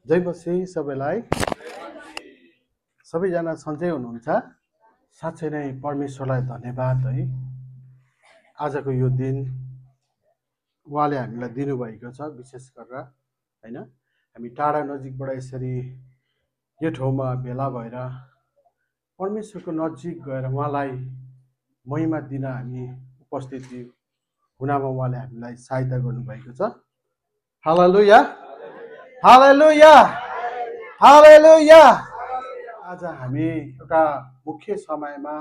जय मसीह सबैलाई। सबैजना सन्चै हुनुहुन्छ? साँच्चै नै परमेश्वरलाई धन्यवाद है। आजको यो दिन उहाँले हामीलाई दिनुभएको छ, विशेष गरेर होइन। हामी टाढा नजिकबाट यसरी यो ठाउँमा भेला भएर परमेश्वरको नजिक गएर उहाँलाई महिमा दिन हामी उपस्थिति हुनमा उहाँले हामीलाई सहायता गर्नुभएको छ। हालेलुया, हालेलुया, हालेलुया। आज हामी एउटा मुख्य समयमा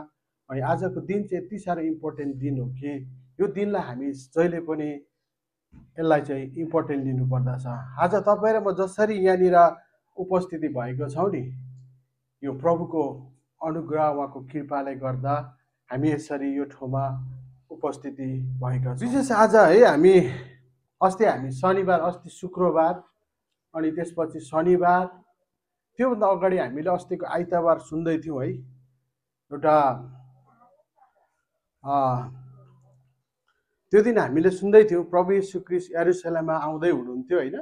अनि आजको दिन चाहिँ यति साह्रो इम्पोर्टेन्ट दिन हो कि यो दिनलाई हामी जहिले पनि यसलाई चाहिँ इम्पोर्टेन्ट दिनुपर्दछ। आज तपाईँ र म जसरी यहाँनिर उपस्थिति भएको छौँ नि, यो प्रभुको अनुग्रह उहाँको कृपाले गर्दा हामी यसरी यो ठाउँमा उपस्थिति भएका छौँ। विशेष आज है हामी शनिबार, अस्ति शुक्रबार अनि त्यसपछि शनिबार, त्योभन्दा अगाडि हामीले अस्तिको आइतबार सुन्दै थियौँ है। एउटा त्यो दिन हामीले सुन्दै थियौँ प्रभु यीशु ख्रीष्ट यरुशलेममा आउँदै हुनुहुन्थ्यो होइन।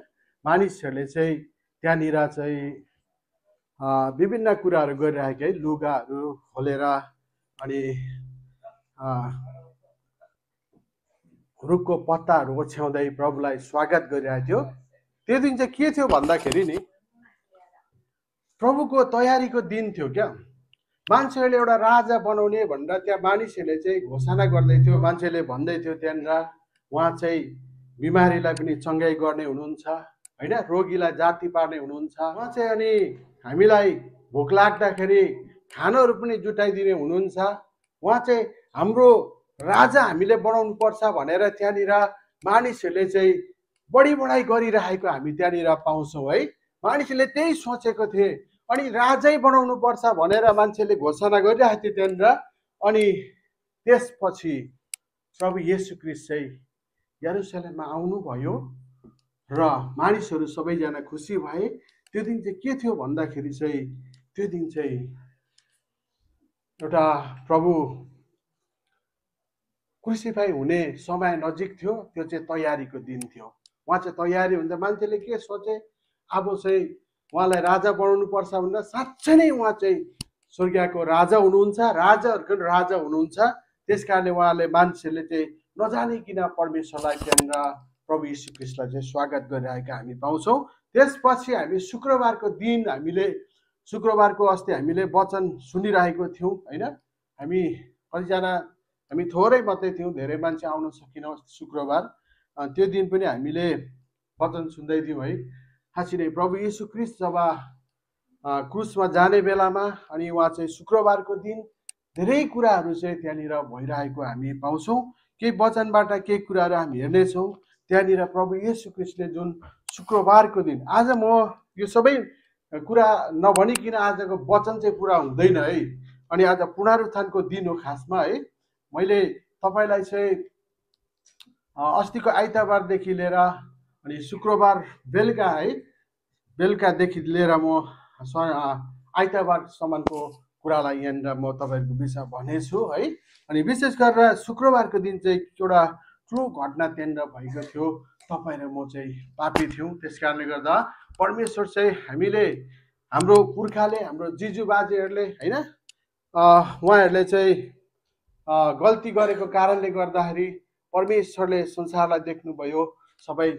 मानिसहरूले चाहिँ त्यहाँनिर चाहिँ विभिन्न कुराहरू गरिरहेको है, लुगाहरू खोलेर अनि रुखको पत्ताहरू ओछ्याउँदै प्रभुलाई स्वागत गरिरहेको थियो। त्यो दिन चाहिँ के थियो भन्दाखेरि नि प्रभुको तयारीको दिन थियो क्या। मान्छेहरूले एउटा राजा बनाउने भनेर त्यहाँ मानिसहरूले चाहिँ घोषणा गर्दै थियो। मान्छेले भन्दै थियो त्यहाँनिर उहाँ चाहिँ बिमारीलाई पनि चङ्गाई गर्ने हुनुहुन्छ होइन, रोगीलाई जाति पार्ने हुनुहुन्छ उहाँ चाहिँ, अनि हामीलाई भोक लाग्दाखेरि खानाहरू पनि जुटाइदिने हुनुहुन्छ उहाँ चाहिँ, हाम्रो राजा हामीले बनाउनु पर्छ भनेर त्यहाँनिर मानिसहरूले चाहिँ बढी बढाइ गरिरहेको हामी त्यहाँनिर पाउँछौँ है। मानिसहरूले त्यही सोचेको थिए अनि राजै बनाउनु पर्छ भनेर मान्छेले घोषणा गरिरहेको थियो त्यहाँनिर। अनि त्यसपछि प्रभु येशू ख्रीष्ट चाहिँ यरुशलेममा आउनुभयो र मानिसहरू सबैजना खुसी भए। त्यो दिन चाहिँ के थियो भन्दाखेरि चाहिँ त्यो दिन चाहिँ एउटा प्रभु क्रुसिफाई हुने समय नजिक थियो। त्यो चाहिँ तयारीको दिन थियो। उहाँ चाहिँ तयारी हुन्छ। मान्छेले के सोचे, अब चाहिँ उहाँलाई राजा बनाउनु पर्छ भनेर साँच्चै नै उहाँ चाहिँ स्वर्गको राजा हुनुहुन्छ, राजाहरूको राजा हुनुहुन्छ। त्यस कारणले उहाँले मान्छेले चाहिँ नजानिकन परमेश्वरलाई त्यहाँनिर प्रभु यीशु ख्रीष्टलाई चाहिँ स्वागत गरिरहेका हामी पाउँछौँ। त्यसपछि हामी शुक्रबारको दिन शुक्रबारको अस्ति हामीले वचन सुनिरहेको थियौँ होइन। हामी थोरै मात्रै थियौँ, धेरै मान्छे आउन सकेनौँ शुक्रबार। त्यो दिन पनि हामीले वचन सुन्दै थियौँ है। खासै नै प्रभु यीशु ख्रीष्ट जब क्रुसमा जाने बेलामा अनि उहाँ चाहिँ शुक्रबारको दिन धेरै कुराहरू चाहिँ त्यहाँनिर भइरहेको हामी पाउँछौँ। केही वचनबाट केही कुराहरू हामी हेर्नेछौँ त्यहाँनिर। प्रभु यीशु ख्रीष्टले जुन शुक्रबारको दिन, आज म यो सबै कुरा नभनिकन आजको वचन चाहिँ पुरा हुँदैन है। अनि आज पुनरुत्थानको दिन हो खासमा है। मैले तपाईँलाई चाहिँ अस्तिको आइतबारदेखि लिएर अनि शुक्रबार बेलुकादेखि लिएर म आइतबारसम्मको कुरालाई यहाँनिर म तपाईँहरूको विषय भनेछु है। अनि विशेष गरेर शुक्रबारको दिन चाहिँ एउटा ठुलो घटना त्यहाँनिर भएको थियो। तपाईँ र म चाहिँ पापी थियौँ। त्यस कारणले गर्दा परमेश्वर चाहिँ हाम्रो पुर्खाले, हाम्रो जिजुबाजेहरूले होइन, उहाँहरूले चाहिँ गल्ती गरेको कारणले गर्दाखेरि परमेश्वरले संसारलाई देख्नुभयो। सबै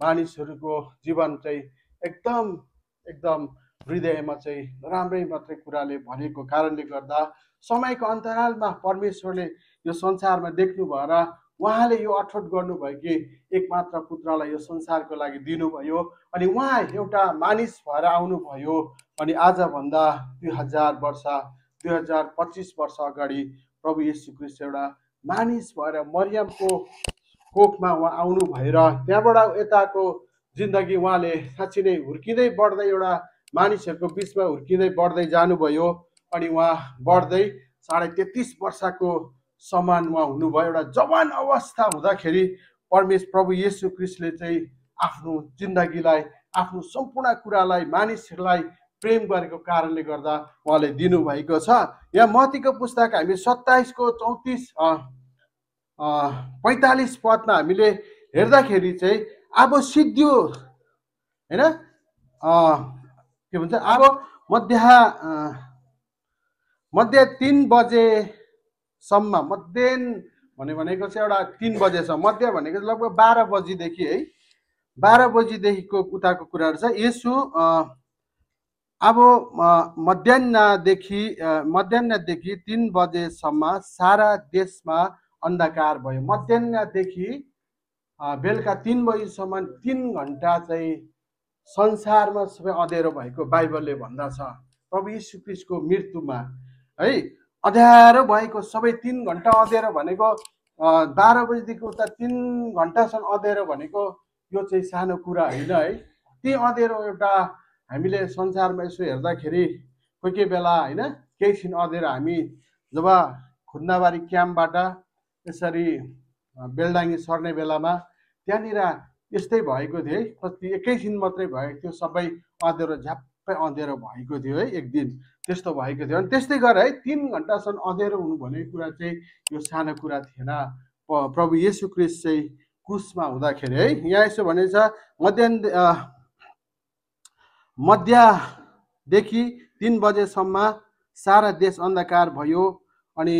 मानिसहरूको जीवन चाहिँ एकदम हृदयमा चाहिँ नराम्रै मात्रै कुराले भरेको कारणले गर्दा समयको अन्तरालमा परमेश्वरले यो संसारमा देख्नु भएर उहाँले यो अठोट गर्नुभयो कि एकमात्र पुत्रलाई यो संसारको लागि दिनुभयो। अनि उहाँ एउटा मानिस भएर आउनुभयो। अनि आजभन्दा 2025 वर्ष अगाडि प्रभु येशू ख्रीष्ट एउटा मानिस भएर मरियमको कोखमा उहाँ आउनु भएर त्यहाँबाट यताको जिन्दगी उहाँले साँच्चै नै हुर्किँदै बढ्दै एउटा मानिसहरूको बिचमा हुर्किँदै बढ्दै जानुभयो। अनि उहाँ बढ्दै 33.5 वर्षको समान उहाँ हुनुभयो। एउटा जवान अवस्था हुँदाखेरि प्रभु येशू ख्रीष्टले चाहिँ आफ्नो जिन्दगीलाई, आफ्नो सम्पूर्ण कुरालाई मानिसहरूलाई प्रेम गरेको कारणले गर्दा उहाँले दिनुभएको छ। यहाँ मत्तीको पुस्तक हामी 27को 45 पदमा हामीले हेर्दाखेरि चाहिँ अब सिद्धियो होइन, के भन्छ अब मध्य 3 बजेसम्म मध्याह्न भनेको चाहिँ एउटा 3 बजेसम्म, मध्य भनेको लगभग 12 बजीदेखि है, 12 बजीदेखिको उताको कुराहरू छ। यसो अब मध्याह्नदेखि 3 बजेसम्म सारा देशमा अन्धकार भयो। मध्याह्नदेखि बेलुका 3 बजीसम्म 3 घन्टा चाहिँ संसारमा सबै अँध्यारो भएको बाइबलले भन्दछ। प्रभु यीशु ख्रीष्टको मृत्युमा है अँध्यारो भएको सबै 3 घन्टा अँध्यारो भनेको 12 बजीदेखि उता 3 घन्टासम्म अँध्यारो भनेको यो चाहिँ सानो कुरा होइन है। ती अँध्यारो एउटा हामीले संसारमा यसो हेर्दाखेरि कोही कोही बेला होइन केही छिन अँध्यारो हामी जब खुन्दाबारी क्याम्पबाट यसरी बेलडाङ्गी सर्ने बेलामा त्यहाँनिर यस्तै भएको थियो है। कति एकैछिन मात्रै भएको थियो, सबै अँध्यारो झ्याप्पै अँध्यारो भएको थियो है। एक दिन त्यस्तो भएको थियो। अनि त्यस्तै गरेर है 3 घन्टासम्म अँध्यारो हुनु भनेको कुरा चाहिँ यो सानो कुरा थिएन। प्रभु येशू ख्रीष्ट चाहिँ क्रुसमा हुँदाखेरि है, यहाँ यसो भनेको छ मध्यदेखि 3 बजेसम्म सारा देश अन्धकार भयो। अनि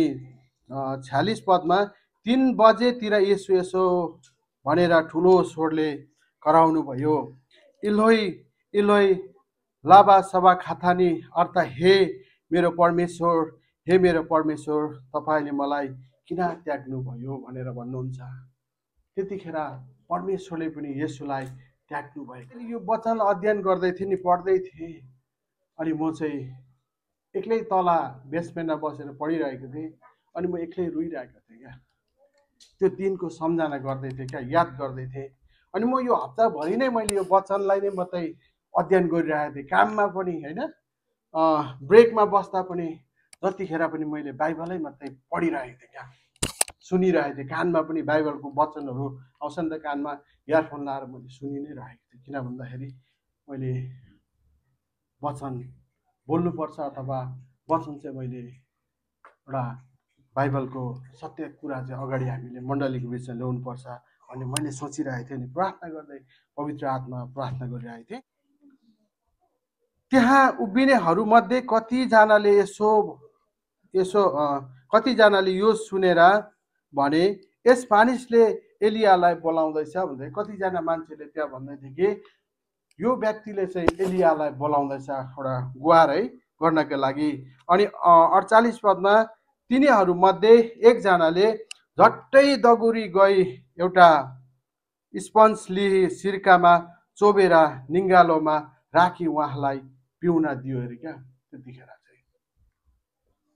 46 पदमा 3 बजेतिर यसो यसो भनेर ठुलो स्वरले कराउनु भयो, इलोई इलोई लाबा सभा खाथानी, अर्थ हे मेरो परमेश्वर, हे मेरो परमेश्वर, तपाईँले मलाई किन त्याग्नु भयो भनेर भन्नुहुन्छ। त्यतिखेर परमेश्वरले पनि येशूलाई त्याग्नु भयो। यो वचनलाई अध्ययन गर्दै थिएँ नि, पढ्दै थिएँ, अनि म चाहिँ एक्लै तल बेसमेन्टमा बसेर पढिरहेको थिएँ। अनि म एक्लै रोइरहेको थिएँ क्या। त्यो दिनको सम्झना गर्दै थिएँ क्या, याद गर्दै थिएँ। अनि म यो हप्ताभरि नै मैले यो वचनलाई नै मात्रै अध्ययन गरिरहेको थिएँ, काममा पनि होइन, ब्रेकमा बस्दा पनि, जतिखेर पनि मैले बाइबलै मात्रै पढिरहेको थिएँ क्या, सुनिरहेको थिएँ। कानमा पनि बाइबलको वचनहरू आउँछ नि त, कानमा इयरफोन लाएर मैले सुनि नै रहेको थिएँ। किन भन्दाखेरि मैले वचन बोल्नुपर्छ, अथवा वचन चाहिँ मैले एउटा बाइबलको सत्य कुरा चाहिँ अगाडि हामीले मण्डलीको बिचमा ल्याउनुपर्छ भन्ने मैले सोचिरहेको थिएँ नि। प्रार्थना गर्दै पवित्र आत्मा प्रार्थना गरिरहेको थिएँ। त्यहाँ उभिनेहरूमध्ये कतिजनाले कतिजनाले यो सुनेर भने यस मानिसले एलियालाई बोलाउँदैछ भन्दै कतिजना मान्छेले त्यहाँ भन्दै थिए कि यो व्यक्तिले चाहिँ एलियालाई बोलाउँदैछ एउटा गुहार है गर्नको लागि। अनि 48 पदमा तिनीहरूमध्ये एकजनाले झट्टै दगुरी गई एउटा स्पन्ज लिई सिर्कामा चोबेर निङ्गालोमा राखी उहाँलाई पिउन दियो अरे क्या। त्यतिखेर चाहिँ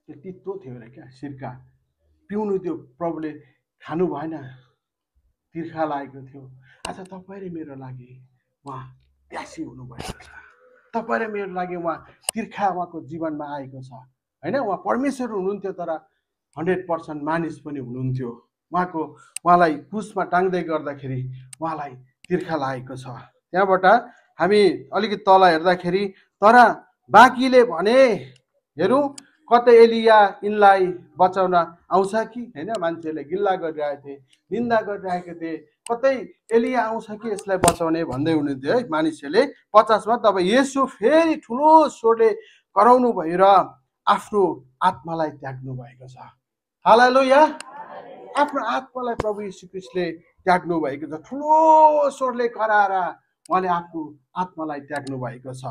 त्यो तितो थियो अरे क्या, सिर्का पिउनु त्यो प्रभुले खानु भएन, तिर्खा लागेको थियो। आज तपाईँ र मेरो लागि उहाँ प्यासी हुनुभएको छ, तपाईँ र मेरो लागि उहाँ तिर्खा उहाँको जीवनमा आएको छ होइन। उहाँ परमेश्वर हुनुहुन्थ्यो तर 100% मानिस पनि हुनुहुन्थ्यो। उहाँलाई क्रुसमा टाङ्दै गर्दाखेरि उहाँलाई तिर्खा लागेको छ। त्यहाँबाट हामी अलिकति तल हेर्दाखेरि तर बाँकीले भने हेरौँ कतै एलिया यिनलाई बचाउन आउँछ कि होइन। मान्छेले गिल्ला गरिरहेको थिए, निन्दा गरिरहेको थिए, कतै एलिया आउँछ कि यसलाई बचाउने भन्दै हुनुहुन्थ्यो है मानिसहरूले। 50मा तब येशू फेरि ठुलो स्वरले कराउनु भएर आफ्नो आत्मालाई त्याग्नु भएको छ। हालेलुया। आफ्नो आत्मालाई प्रभु येशू ख्रीष्टले त्याग्नु भएको छ। ठुलो स्वरले कराएर उहाँले आफ्नो आत्मालाई त्याग्नु भएको छ।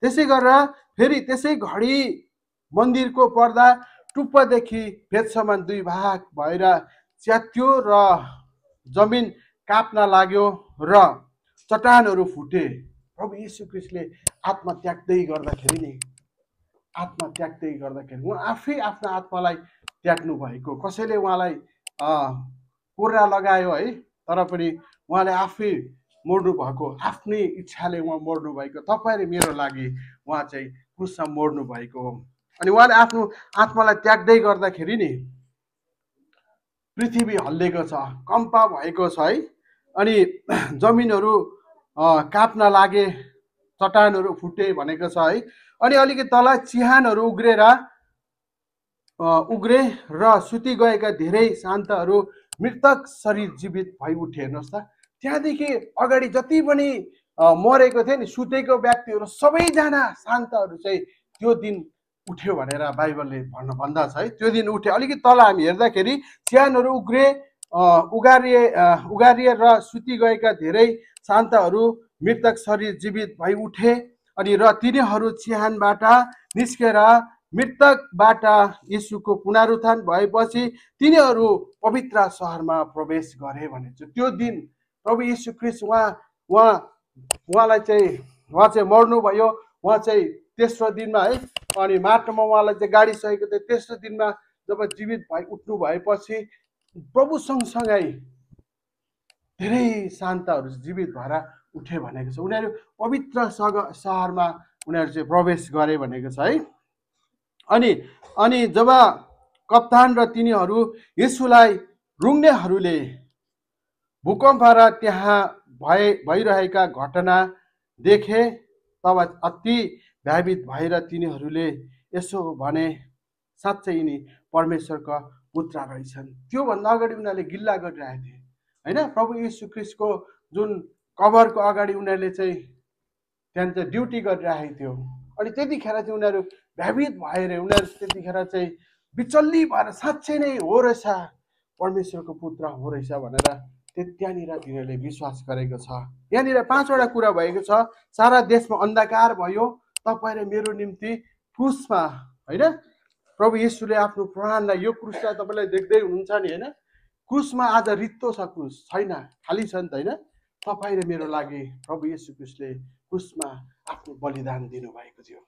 त्यसै गरेर फेरि त्यसै घडी मन्दिरको पर्दा टुप्पादेखि भेदसम्म 2 भाग भएर च्यात्यो र जमिन काप्न लाग्यो र चट्टानहरू फुटे। प्रभु येशू ख्रीष्टले आत्मा त्याग्दै गर्दाखेरि उहाँ आफै आफ्नो आत्मालाई त्याग्नु भएको। कसैले उहाँलाई कोर्रा लगायो है, तर पनि उहाँले आफै मर्नु भएको, आफ्नै इच्छाले उहाँ मर्नु भएको। तपाईँ र मेरो लागि उहाँ चाहिँ क्रुसमा मर्नु भएको हो। अनि उहाँले आफ्नो आत्मालाई त्याग्दै गर्दाखेरि नि पृथ्वी हल्लेको छ, कम्पा भएको छ है। अनि जमिनहरू काप्न लागे, चट्टानहरू फुटे भनेको छ है। अनि अलिकति तल चिहानहरू उग्रे र सुति गएका धेरै शान्तहरू मृतक शरीर जीवित भइ उठे। हेर्नुहोस् त, त्यहाँदेखि अगाडि जति पनि मरेको थियो नि, सुतेको व्यक्तिहरू सबैजना शान्तहरू चाहिँ त्यो दिन उठ्यो भनेर बाइबलले भन्दछ है। त्यो दिन उठ्यो। अलिकति तल हामी हेर्दाखेरि चिहानहरू उगारिए र सुति गएका धेरै शान्तहरू मृतक शरीर जीवित भई उठे अनि र तिनीहरू चिहानबाट निस्केर मृतकबाट यीशुको पुनरुत्थान भएपछि तिनीहरू पवित्र सहरमा प्रवेश गरे भनेको छ। त्यो दिन प्रभु यीशु ख्रीष्ट उहाँलाई चाहिँ मर्नुभयो। उहाँ चाहिँ तेस्रो दिनमा है, अनि माटोमा उहाँलाई चाहिँ गाडिसकेको थियो। तेस्रो दिनमा जब जीवित भई उठ्नु भएपछि प्रभु सँगसँगै धेरै शान्तहरू जीवित भएर उठे भनेको छ। उनीहरू पवित्र सहरमा उनीहरू चाहिँ प्रवेश गरे भनेको छ है। अनि जब कप्तान र तिनीहरू यीशुलाई रुङ्नेहरूले भूकम्प र त्यहाँ भइरहेका घटना देखे तब अति भयभीत भएर तिनीहरूले यसो भने, साँच्चै यिनी परमेश्वरका पुत्र रहेछन्। त्योभन्दा अगाडि उनीहरूले गिल्ला गरिरहेको थिए होइन। प्रभु यीशु ख्रीष्टको जुन कबरको अगाडि उनीहरूले चाहिँ त्यहाँ चाहिँ ड्युटी गरिरहेको थियो। अनि त्यतिखेर चाहिँ उनीहरू भयभीत भएर उनीहरू त्यतिखेर चाहिँ विचल्ली भएर साँच्चै नै हो रहेछ, परमेश्वरको पुत्र हो रहेछ भनेर त्यहाँनिर तिनीहरूले विश्वास गरेको छ। यहाँनिर 5वटा कुरा भएको छ। सारा देशमा अन्धकार भयो तपाईँ र मेरो निम्ति क्रुसमा होइन। प्रभु येशूले आफ्नो प्राणलाई, यो क्रुसलाई तपाईँलाई देख्दै हुनुहुन्छ नि होइन, क्रुसमा आज रित्तो छ, क्रुस छैन, खाली छ नि त होइन। तपाईँ र मेरो लागि प्रभु येशू ख्रीष्टले क्रुसमा आफ्नो बलिदान दिनुभएको थियो।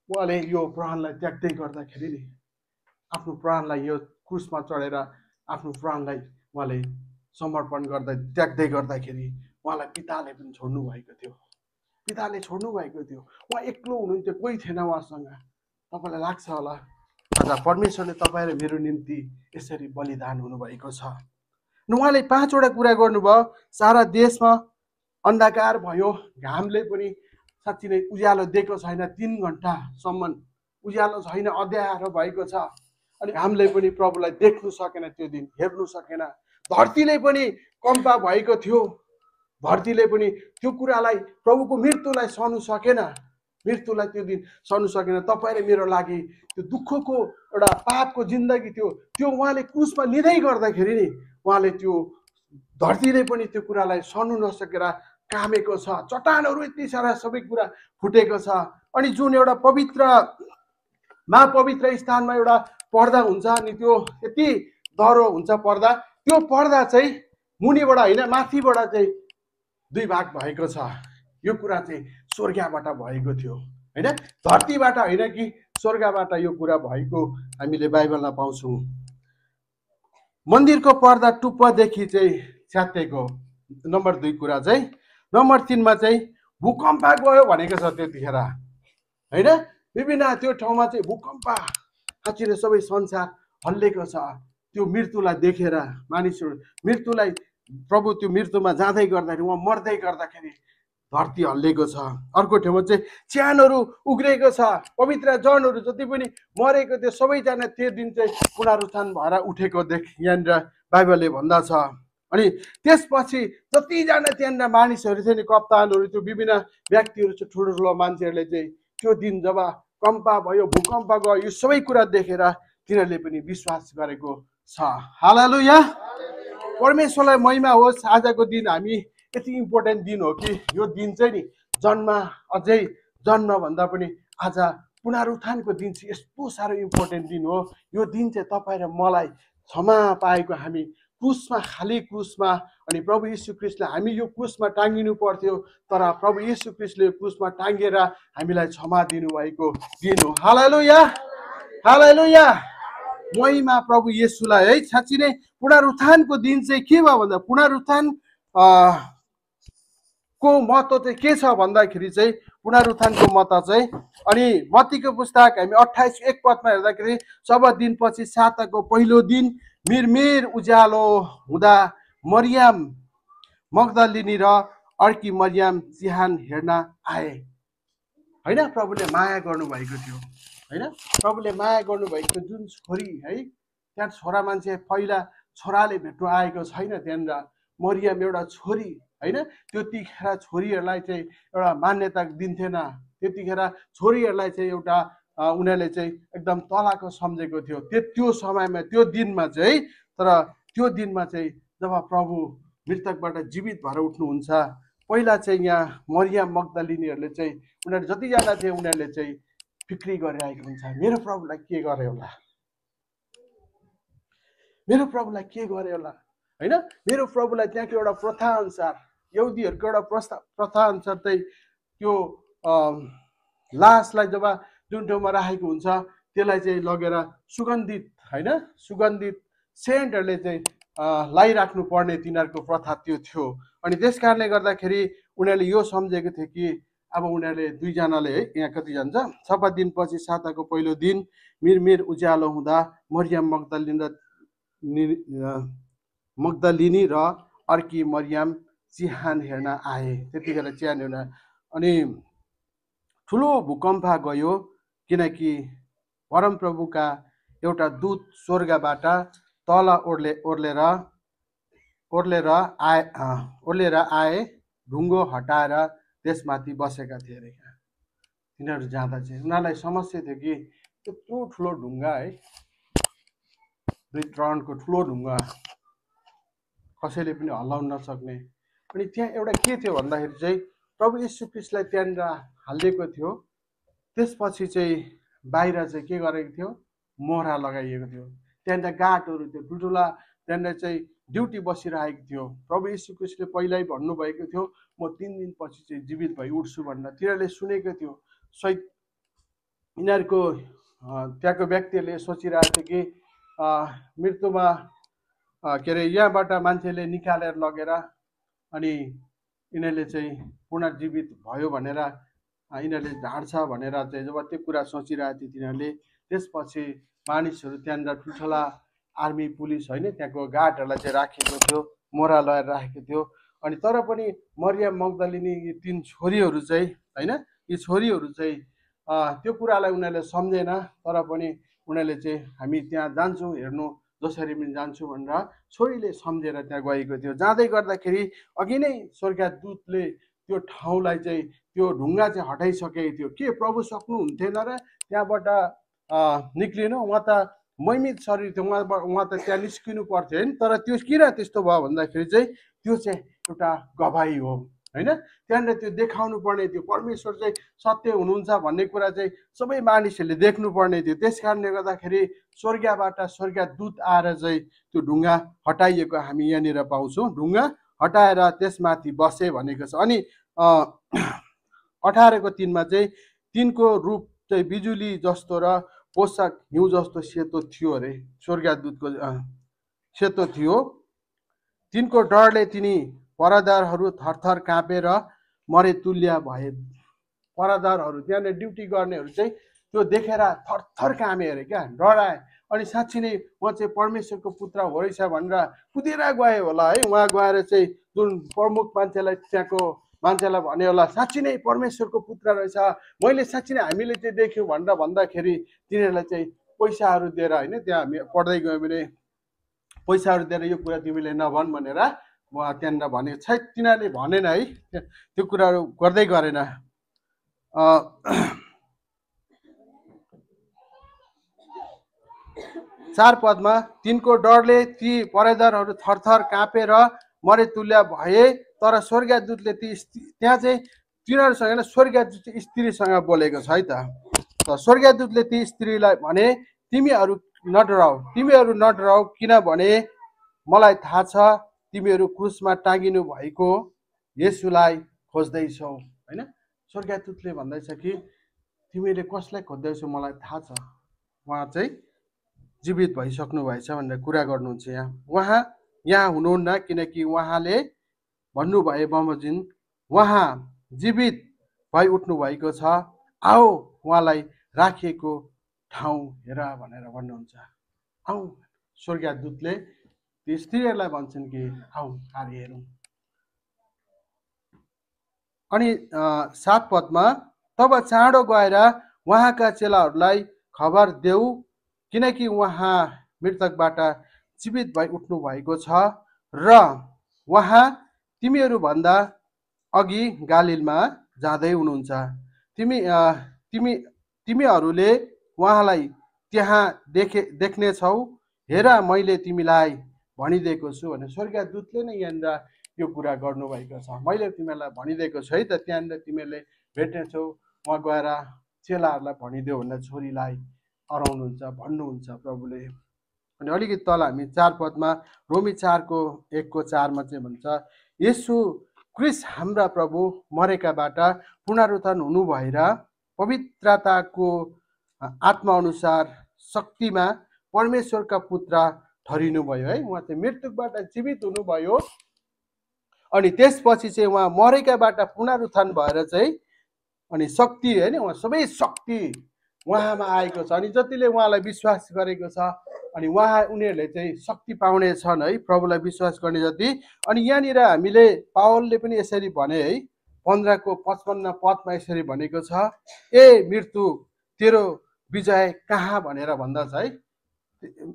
उहाँले यो प्राणलाई त्याग्दै गर्दाखेरि नि, आफ्नो प्राणलाई यो क्रुसमा चढेर आफ्नो प्राणलाई उहाँले समर्पण गर्दै त्याग्दै गर्दाखेरि उहाँलाई पिताले पनि छोड्नु भएको थियो। पिताले छोड्नु भएको थियो। उहाँ एक्लो हुनुहुन्थ्यो, कोही थिएन उहाँसँग। तपाईँलाई लाग्छ होला आज परमेश्वरले तपाईँ र मेरो निम्ति यसरी बलिदान हुनुभएको छ। उहाँले 5वटा कुरा गर्नुभयो। सारा देशमा अन्धकार भयो, घामले पनि साँच्ची नै उज्यालो दिएको छैन, 3 घन्टासम्म उज्यालो छैन, अँध्यारो भएको छ। अनि घामले पनि प्रभुलाई देख्नु सकेन, त्यो दिन हेर्नु सकेन। धरतीले पनि कम्पा भएको थियो। धरतीले पनि त्यो कुरालाई, प्रभुको मृत्युलाई सहनु सकेन। मृत्युलाई त्यो दिन सहनु सकेन। तपाईँ र मेरो लागि त्यो दुःखको एउटा पापको जिन्दगी थियो, त्यो उहाँले क्रुसमा लिँदै गर्दाखेरि नि उहाँले त्यो धरतीले पनि त्यो कुरालाई सहनु नसकेर कामेको छ। चट्टानहरू यति सारा सबै कुरा फुटेको छ। अनि जुन एउटा महापवित्र स्थानमा एउटा पर्दा हुन्छ अनि त्यो यति दह्रो हुन्छ पर्दा, त्यो पर्दा चाहिँ मुनिबाट होइन माथिबाट चाहिँ 2 भाग भएको छ। यो कुरा चाहिँ स्वर्गबाट भएको थियो होइन, धरतीबाट होइन कि स्वर्गबाट यो कुरा भएको हामीले बाइबलमा पाउँछौँ। मन्दिरको पर्दा टुप्पोदेखि चाहिँ च्यातेको, नम्बर 2 कुरा चाहिँ। नम्बर 3मा चाहिँ भूकम्प गयो भनेको छ त्यतिखेर होइन। विभिन्न त्यो ठाउँमा चाहिँ भूकम्प, साँच्चै सबै संसार हल्लेको छ। त्यो मृत्युलाई देखेर मानिसहरू मृत्युलाई, प्रभु त्यो मृत्युमा जाँदै गर्दाखेरि, उहाँ मर्दै गर्दाखेरि धरती हल्लेको छ। अर्को ठाउँमा चाहिँ चिहानहरू उग्रेको छ। पवित्र जनहरू जति पनि मरेको थियो सबैजना त्यो दिन चाहिँ पुनरुत्थान भएर उठेको यहाँनिर बाइबलले भन्दछ। अनि त्यसपछि जतिजना त्यहाँनिर मानिसहरू थियो नि, कप्तानहरू, त्यो विभिन्न व्यक्तिहरू चाहिँ ठुलो मान्छेहरूले चाहिँ त्यो दिन जब कम्पा भयो, भूकम्प गयो, यो सबै कुरा देखेर तिनीहरूले पनि विश्वास गरेको छ। हालेलुया, परमेश्वरलाई महिमा होस्। आजको दिन हामी यति इम्पोर्टेन्ट दिन हो कि यो दिन चाहिँ नि अझै जन्मभन्दा पनि आज पुनरुत्थानको दिन चाहिँ यस्तो साह्रो इम्पोर्टेन्ट दिन हो। यो दिन चाहिँ तपाईँ र मलाई क्षमा पाएको हामी क्रुसमा, खाली क्रुसमा, अनि प्रभु यीशु ख्रीष्टले, हामी यो क्रुसमा टाँगिनु पर्थ्यो तर प्रभु यीशु ख्रीष्टले क्रुसमा टाँगेर हामीलाई क्षमा दिनुभएको दिन हो। हालेलुया, हालेलुया, महिमा प्रभु येशूलाई है। साँच्चै नै पुनरुत्थानको दिन चाहिँ के भयो भन्दा, पुनरुत्थान को महत्त्व चाहिँ के छ भन्दाखेरि चाहिँ, पुनरुत्थानको महत्त्व चाहिँ, अनि मत्तीको पुस्तक हामी 28:1 हेर्दाखेरि, सब दिनपछि साताको पहिलो दिन मिरमिर उज्यालो हुँदा मरियम मग्दलिनी र अर्की मरियम चिहान हेर्न आए होइन। प्रभुले माया गर्नुभएको थियो होइन, प्रभुले माया गर्नुभएको थियो। जुन छोरी है, त्यहाँ छोरा मान्छे पहिला छोराले भेट्नु आएको छैन, त्यहाँनिर मरियम एउटा छोरी हैन। त्यतिखेर छोरीहरूलाई चाहिँ एउटा मान्यता दिन्थेन, त्यतिखेर छोरीहरूलाई चाहिँ एउटा उनीहरूले चाहिँ एकदम तलाको सम्झेको थियो त्यो समयमा, त्यो दिनमा चाहिँ। तर त्यो दिनमा चाहिँ जब प्रभु मृतकबाट जीवित भएर उठ्नुहुन्छ, पहिला चाहिँ यहाँ मरियम मग्दलिनीहरूले चाहिँ उनीहरू जतिजना थिए उनीहरूले चाहिँ फिक्री गरिरहेको हुन्छ, मेरो प्रभुलाई के गरे होला, मेरो प्रभुलाई के गरे होला, हैन। मेरो प्रभुलाई त्यहाँको एउटा प्रथा अनुसार, यहुदीहरूको एउटा प्रथा अनुसार चाहिँ त्यो लासलाई जब जुन ठाउँमा राखेको हुन्छ त्यसलाई चाहिँ लगेर सुगन्धित, हैन, सुगन्धित सेन्टहरूले चाहिँ लगाइराख्नु पर्ने तिनीहरूको प्रथा त्यो थियो। अनि त्यस कारणले गर्दाखेरि उनीहरूले यो सम्झेको थियो कि अब उनीहरूले दुईजनाले, है, यहाँ कति जान्छ, 6 दिनपछि साताको पहिलो दिन मिरमिर उज्यालो हुँदा मरियम मग्दलिनी र अर्की मरियम चिहान हेर्न आए। त्यतिखेर चिहान हेर्न, अनि ठुलो भूकम्प गयो, किनकि परमप्रभुका एउटा दूत स्वर्गबाट तल ओर्लेर आए, ढुङ्गो हटाएर त्यसमाथि बसेका थिए अरे। तिनीहरू जाँदा चाहिँ उनीहरूलाई समस्या थियो कि त्यत्रो ठुलो ढुङ्गा, है, 2 टनको ठुलो ढुङ्गा कसैले पनि हल्लाउन नसक्ने। अनि त्यहाँ एउटा के थियो भन्दाखेरि चाहिँ प्रभु यीशु ख्रीष्टलाई त्यहाँनिर हालिदिएको थियो। त्यसपछि चाहिँ बाहिर चाहिँ के गरेको थियो, मोहरा लगाइएको थियो। त्यहाँनिर गार्डहरू थियो ठुल्ठुला, त्यहाँनिर चाहिँ ड्युटी बसिरहेको थियो। प्रभु यीशु ख्रीष्टले पहिल्यै भन्नुभएको थियो म 3 दिनपछि चाहिँ जीवित भई उठ्छु भनेर। तिनीहरूले सुनेको थियो। सही यिनीहरूको त्यहाँको व्यक्तिहरूले सोचिरहेको थियो कि मृत्युमा के अरे यहाँबाट मान्छेले निकालेर लगेर अनि यिनीहरूले चाहिँ पुनर्जीवित भयो भनेर यिनीहरूले ढाँड्छ भनेर चाहिँ जब त्यो कुरा सोचिरहेको थियो तिनीहरूले, त्यसपछि मानिसहरू त्यहाँनिर ठुल्ठुला आर्मी पुलिस, होइन, त्यहाँको गार्डहरूलाई चाहिँ राखेको थियो, मोहरा लगाएर राखेको थियो। अनि तर पनि मरियम मग्दलिनी यी 3 छोरीहरू चाहिँ, होइन, यी छोरीहरू चाहिँ त्यो कुरालाई उनीहरूले सम्झेन। तर पनि उनीहरूले चाहिँ हामी त्यहाँ जान्छौँ हेर्नु, जसरी पनि जान्छु भनेर छोरीले सम्झेर त्यहाँ गएको थियो। जाँदै गर्दाखेरि अघि नै स्वर्गदूतले त्यो ठाउँलाई चाहिँ, त्यो ढुङ्गा चाहिँ हटाइसकेको थियो। के प्रभु सक्नुहुन्थेन र त्यहाँबाट निक्लिनु? उहाँ त महिमित शरीर थियो, उहाँ त त्यहाँ निस्किनु पर्थ्यो, होइन। तर त्यो किन त्यस्तो भयो भन्दाखेरि चाहिँ त्यो चाहिँ एउटा गवाही हो, होइन। त्यहाँनिर त्यो देखाउनु पर्ने थियो परमेश्वर चाहिँ सत्य हुनुहुन्छ भन्ने कुरा चाहिँ सबै मानिसहरूले देख्नु पर्ने थियो। त्यस कारणले गर्दाखेरि स्वर्गदूत आएर चाहिँ त्यो ढुङ्गा हटाइएको हामी यहाँनिर पाउँछौँ। ढुङ्गा हटाएर त्यसमाथि बसे भनेको छ। अनि 18को 3मा चाहिँ तिनको रूप चाहिँ बिजुली जस्तो र पोसाक हिउँ जस्तो सेतो थियो अरे। स्वर्गदूतको सेतो थियो। तिनको डरले तिनी पहरादारहरू थरथर काँपेर मरे तुल्या भए। पहरादारहरू त्यहाँनिर ड्युटी गर्नेहरू चाहिँ त्यो देखेर थरथर कामे अरे, क्या, डराए। अनि साँच्ची नै उहाँ चाहिँ परमेश्वरको पुत्र हो रहेछ भनेर कुदेर गए होला, है। उहाँ गएर चाहिँ जुन प्रमुख मान्छेलाई, त्यहाँको मान्छेलाई भने होला साँच्ची नै परमेश्वरको पुत्र रहेछ, मैले साँच्ची नै हामीले चाहिँ देख्यौँ भनेर भन्दाखेरि तिनीहरूलाई चाहिँ पैसाहरू दिएर, होइन, त्यहाँ हामी पढ्दै गयो भने पैसाहरू दिएर यो कुरा तिमीले नभन् भनेर उहाँ त्यहाँनिर भनेको छ। तिनीहरूले भनेन, है, त्यो कुराहरू गर्दै गरेन। 4 पदमा तिनको डरले ती पहरेदारहरू थरथर काँपेर मरे तुल्या भए। तर स्वर्गदूतले त्यहाँ चाहिँ तिनीहरूसँग होइन, स्वर्गदूत चाहिँ स्त्रीसँग बोलेको छ, है त। स्वर्गदूतले ती स्त्रीलाई भने तिमीहरू नडराऊ, किनभने मलाई थाहा छ तिमीहरू क्रुसमा टाँगिनु भएको येशूलाई खोज्दैछौ, होइन। स्वर्गदूतले भन्दैछ कि तिमीले कसलाई खोज्दैछौ मलाई थाहा छ, उहाँ चाहिँ जीवित भइसक्नु भएछ भनेर कुरा गर्नुहुन्छ। उहाँ यहाँ हुनुहुन्न, किनकि उहाँले भन्नुभए बमोजिम उहाँ जीवित भइ उठ्नु भएको छ, आओ उहाँलाई राखिएको ठाउँ हेर भनेर भन्नुहुन्छ। आऊ, स्वर्गदूतले ती स्त्रीहरूलाई भन्छन् कि आऊ आएर हेरौँ। अनि 7 पदमा तब चाँडो गएर उहाँका चेलाहरूलाई खबर देऊ, किनकि उहाँ मृतकबाट जीवित भई उठ्नु भएको छ र उहाँ तिमीहरू भन्दा अघि गालिलमा जाँदै हुनुहुन्छ। तिमीहरूले उहाँलाई त्यहाँ देख्नेछौ। हेर, मैले तिमीलाई भनिदिएको छु भने स्वर्गदूतले नै यहाँनिर यो कुरा गर्नुभएको छ। मैले तिमीहरूलाई भनिदिएको छु है त, त्यहाँनिर तिमीहरूले भेट्नेछौ। उहाँ गएर चेलाहरूलाई भनिदेऊ भनेर छोरीलाई अराउनुहुन्छ, भन्नुहुन्छ प्रभुले। अनि अलिकति तल हामी 4 पदमा, रोमी 4:1-4 चाहिँ भन्छ, येशू क्रिस्ट हाम्रा प्रभु मरेकाबाट पुनरुत्थान हुनु भएर पवित्रताको आत्मा अनुसार शक्तिमा परमेश्वरका पुत्र ठहरिनुभयो है। उहाँ चाहिँ मृत्युबाट जीवित हुनुभयो। अनि त्यसपछि चाहिँ उहाँ मरेकाबाट पुनरुत्थान भएर चाहिँ अनि शक्ति होइन, उहाँ सबै शक्ति उहाँमा आएको छ। अनि जतिले उहाँलाई विश्वास गरेको छ अनि उनीहरूले चाहिँ शक्ति पाउने छन् है, प्रभुलाई विश्वास गर्ने जति। अनि यहाँनिर हामीले पावलले पनि यसरी भने है, 15:55 पदमा यसरी भनेको छ, ए मृत्यु तेरो विजय कहाँ भनेर भन्दछ है।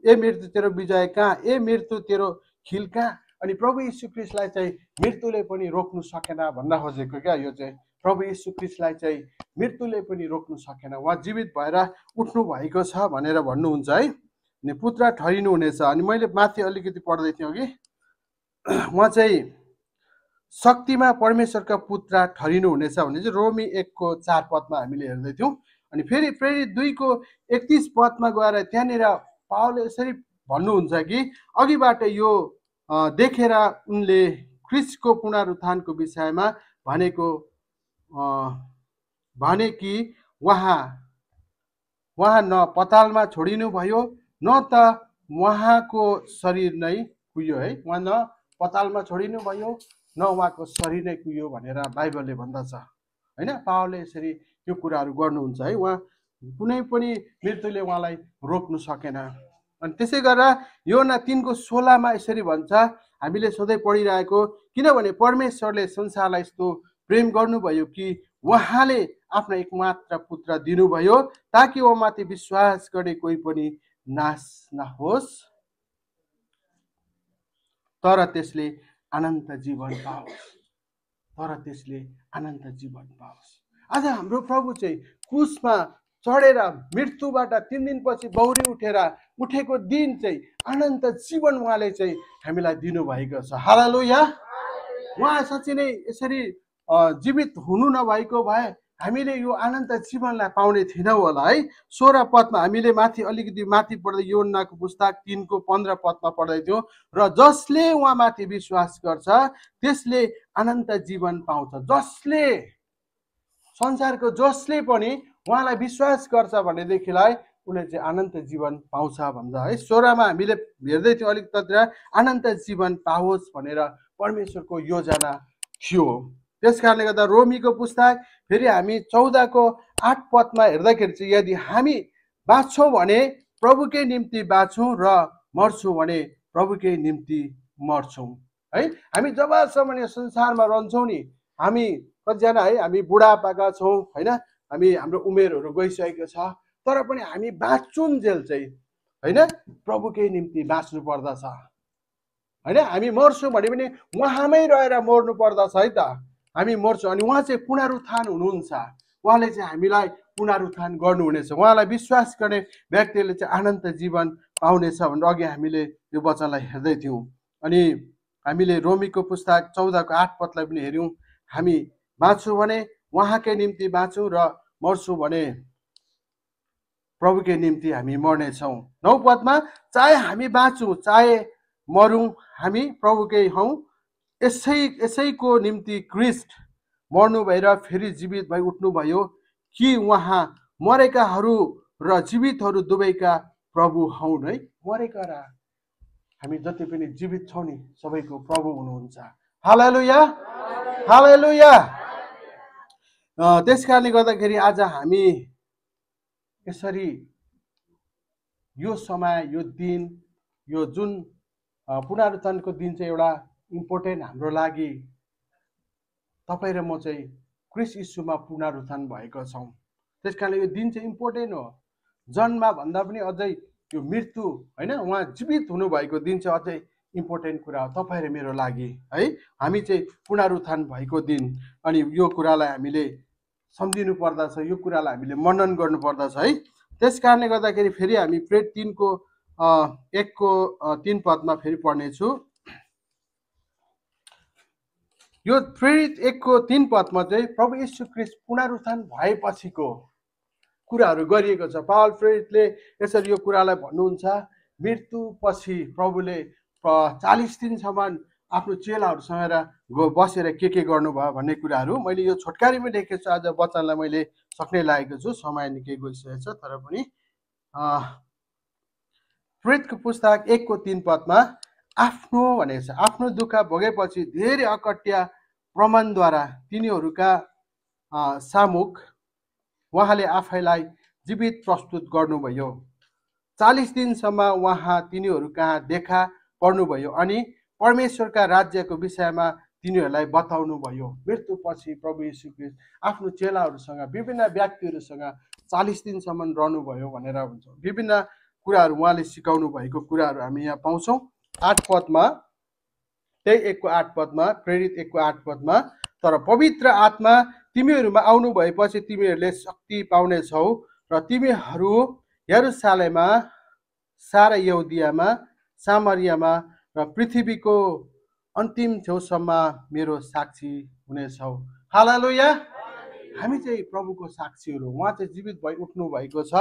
ए मृत्यु तेरो विजय कहाँ, ए मृत्यु तेरो खिल कहाँ। अनि प्रभु यीशु ख्रीष्टलाई चाहिँ मृत्युले पनि रोक्नु सकेन भन्न खोजेको क्या। यो चाहिँ प्रभु यीशु ख्रीष्टलाई चाहिँ मृत्युले पनि रोक्नु सकेन, उहाँ जीवित भएर उठ्नु भएको छ भनेर भन्नुहुन्छ है। अनि पुत्र ठहरिनु हुनेछ। अनि मैले माथि अलिकति पढ्दै थिएँ कि उहाँ चाहिँ शक्तिमा परमेश्वरका पुत्र ठहरिनु हुनेछ भने चाहिँ रोमी 1:4 पदमा हामीले हेर्दै थियौँ। अनि फेरि प्रेरित 2:31 पदमा गएर त्यहाँनिर पावलले यसरी भन्नुहुन्छ कि अघिबाट यो देखेर उनले ख्रीष्टको पुनरुत्थानको विषयमा भने कि उहाँ न पतालमा छोडिनु भयो न त उहाँको शरीर नै कुहियो है। उहाँ न पतालमा छोडिनु भयो न उहाँको शरीर नै कुहियो भनेर बाइबलले भन्दछ होइन। पावलले यसरी यो कुराहरू गर्नुहुन्छ है। उहाँ कुनै पनि मृत्युले उहाँलाई रोक्नु सकेन। अनि त्यसै गरेर योना 3:16 यसरी भन्छ, हामीले सधैँ पढिरहेको, किनभने परमेश्वरले संसारलाई यस्तो प्रेम गर्नुभयो कि उहाँले आफ्नो एकमात्र पुत्र दिनुभयो ताकि उहाँमाथि विश्वास गर्ने कोही पनि नाश नहोस् तर त्यसले अनन्त जीवन पाओस्। आज हाम्रो प्रभु चाहिँ क्रुसमा चढेर मृत्युबाट 3 दिनपछि बौरी उठेको दिन चाहिँ अनन्त जीवन उहाँले चाहिँ हामीलाई दिनुभएको छ। हालेलुया। उहाँ साँच्चै नै यसरी जीवित हुनु नभएको भए हामीले यो अनन्त जीवनलाई पाउने थिएनौँ होला है। 16 पदमा हामीले अलिकति माथि पढ्दै योनाको पुस्तक 3:15 पदमा पढ्दै थियौँ, र जसले उहाँमाथि विश्वास गर्छ त्यसले अनन्त जीवन पाउँछ। संसारको जसले पनि उहाँलाई विश्वास गर्छ भनेदेखिलाई उसले चाहिँ अनन्त जीवन पाउँछ भन्छ है। 16मा हामीले हेर्दै थियौँ अलिकति, अनन्त जीवन पाओस् भनेर परमेश्वरको योजना थियो। त्यस कारणले गर्दा रोमीको पुस्तक फेरि हामी 14:8 पदमा हेर्दाखेरि चाहिँ, यदि हामी बाँच्छौँ भने प्रभुकै निम्ति बाँच्छौँ र मर्छौँ भने प्रभुकै निम्ति मर्छौँ है। हामी जबसम्म यो संसारमा रहन्छौँ नि, हामी कतिजना है, हामी बुढापाका छौँ होइन, हाम्रो उमेरहरू गइसकेको छ, तर पनि हामी बाँच्नुन्जेल चाहिँ होइन प्रभुकै निम्ति बाँच्नु पर्दछ होइन। हामी मर्छौँ भने पनि उहाँमै रहेर मर्नु पर्दछ है त। हामी मर्छौँ अनि उहाँ चाहिँ पुनरुत्थान हुनुहुन्छ, उहाँले चाहिँ हामीलाई पुनरुत्थान गर्नुहुनेछ। उहाँलाई विश्वास गर्ने व्यक्तिले चाहिँ अनन्त जीवन पाउनेछ भनेर अघि हामीले यो वचनलाई हेर्दै थियौँ। अनि हामीले रोमीको पुस्तक 14:8 पदलाई पनि हेऱ्यौँ, हामी बाँच्छौँ भने उहाँकै निम्ति बाँच्छौँ र मर्छौँ भने प्रभुकै निम्ति हामी मर्नेछौँ। 9 पदमा, चाहे हामी बाँचौँ चाहे मरौँ हामी प्रभुकै हौँ, यसैको निम्ति क्रिस्ट मर्नु भएर फेरि जीवित भई उठ्नुभयो कि उहाँ मरेकाहरू र जीवितहरू दुवैका प्रभु हौँ है। मरेका र हामी जति पनि जीवित छौँ नि सबैको प्रभु हुनुहुन्छ। हालेलुया, हालेलुया। त्यस कारणले गर्दाखेरि आज हामी यसरी यो समय, यो दिन, यो जुन पुनरुत्थानको दिन चाहिँ एउटा इम्पोर्टेन्ट हाम्रो लागि, तपाईँ र म चाहिँ क्रिस्ट यीशुमा पुनरुत्थान भएको छौँ। त्यस कारणले यो दिन चाहिँ इम्पोर्टेन्ट हो। जन्म भन्दा पनि अझै यो मृत्यु होइन, उहाँ जीवित हुनुभएको दिन चाहिँ अझै इम्पोर्टेन्ट कुरा हो तपाईँ र मेरो लागि है। हामी चाहिँ पुनरुत्थान भएको दिन अनि यो कुरालाई हामीले सम्झिनु पर्दछ, यो कुरालाई हामीले मनन गर्नु पर्दछ है। त्यस कारणले गर्दाखेरि फेरि हामी प्रेरित 3को 1को 3 पदमा फेरि पढ्नेछु। यो प्रेरित 1को 3 पदमा चाहिँ प्रभु यीशु ख्रीष्ट पुनरुत्थान भएपछिको कुराहरू गरिएको छ। पावल प्रेरितले यसरी यो कुरालाई भन्नुहुन्छ, मृत्युपछि प्रभुले 40 दिनसम्म आफ्नो चेलाहरूसँग बसेर के गर्नुभयो भन्ने कुराहरू मैले यो छोटकारीमा लेखेको छु। आज वचनलाई मैले सक्ने लागेको छु, समय निकै गइसकेको छ। तर पनि प्रेरितको पुस्तक 1को 3 पदमा आफ्नो भनेको छ, आफ्नो दुःख भोगेपछि धेरै अकट्या प्रमाणद्वारा तिनीहरूका सामुख उहाँले आफैलाई जीवित प्रस्तुत गर्नुभयो। 40 दिनसम्म उहाँ तिनीहरू कहाँ देखा पर्नुभयो अनि परमेश्वरका राज्यको विषयमा तिनीहरूलाई बताउनु भयो। मृत्युपछि प्रभु यीशु ख्रीष्ट आफ्नो चेलाहरूसँग विभिन्न व्यक्तिहरूसँग 40 दिनसम्म रहनुभयो भनेर हुन्छ। विभिन्न कुराहरू उहाँले सिकाउनु भएको कुराहरू हामी यहाँ पाउँछौँ। 8 पदमा, त्यही 1को 8 पदमा, प्रेरित 1को 8 पदमा, तर पवित्र आत्मा तिमीहरूमा आउनु भएपछि तिमीहरूले शक्ति पाउनेछौ र तिमीहरू यरुशलेममा, सारा यहुदियामा, सामरियामा र पृथ्वीको अन्तिम छेउसम्म मेरो साक्षी हुनेछौ। हालेलुया। हामी चाहिँ प्रभुको साक्षीहरू, उहाँ चाहिँ जीवित भई उठ्नु भएको छ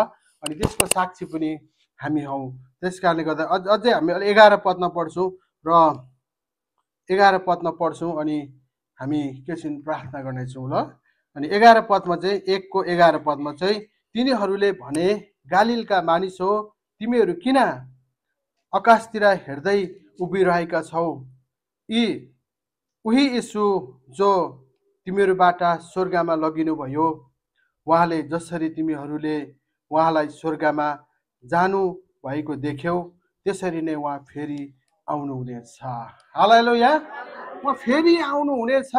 अनि त्यसको साक्षी पनि हामी हौ। त्यस कारणले गर्दा अझै हामी 11 पदमा पढ्छौँ र 11 पदमा पढ्छौँ अनि हामी एकछिन प्रार्थना गर्नेछौँ ल। अनि 11 पदमा चाहिँ 1को 11 पदमा चाहिँ तिनीहरूले भने, गालिलका मानिस हो, तिमीहरू किन आकाशतिर हेर्दै उभिरहेका छौ? उही यीशु जो तिमीहरूबाट स्वर्गमा लगिनुभयो, उहाँले जसरी तिमीहरूले उहाँलाई स्वर्गमा जानु भएको देख्यौ त्यसरी नै उहाँ फेरि आउनुहुनेछ। हालेलुया। उहाँ फेरि आउनुहुनेछ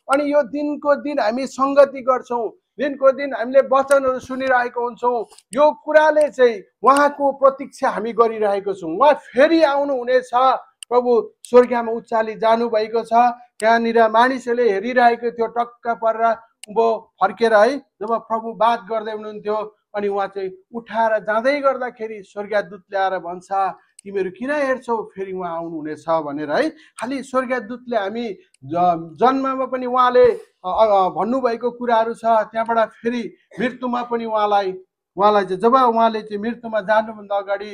अनि यो दिनको दिन हामी सङ्गति गर्छौँ, दिनको दिन हामीले वचनहरू सुनिरहेको हुन्छौँ। यो कुराले चाहिँ उहाँको प्रतीक्षा हामी गरिरहेको छौँ। उहाँ फेरि आउनुहुनेछ। प्रभु स्वर्गमा उचाली जानुभएको छ। त्यहाँनिर मानिसहरूले हेरिरहेको थियो टक्क परेर उँभो फर्केर है, जब प्रभु बात गर्दै हुनुहुन्थ्यो अनि उहाँ चाहिँ उठाएर जाँदै गर्दाखेरि स्वर्गदूतले आएर भन्छ, तिमीहरू किन हेर्छौ, फेरि उहाँ आउनुहुनेछ भनेर है। खालि स्वर्गदूतले हामी जन्ममा पनि उहाँले भन्नुभएको कुराहरू छ। त्यहाँबाट फेरि मृत्युमा पनि उहाँलाई चाहिँ जब उहाँले चाहिँ मृत्युमा जानुभन्दा अगाडि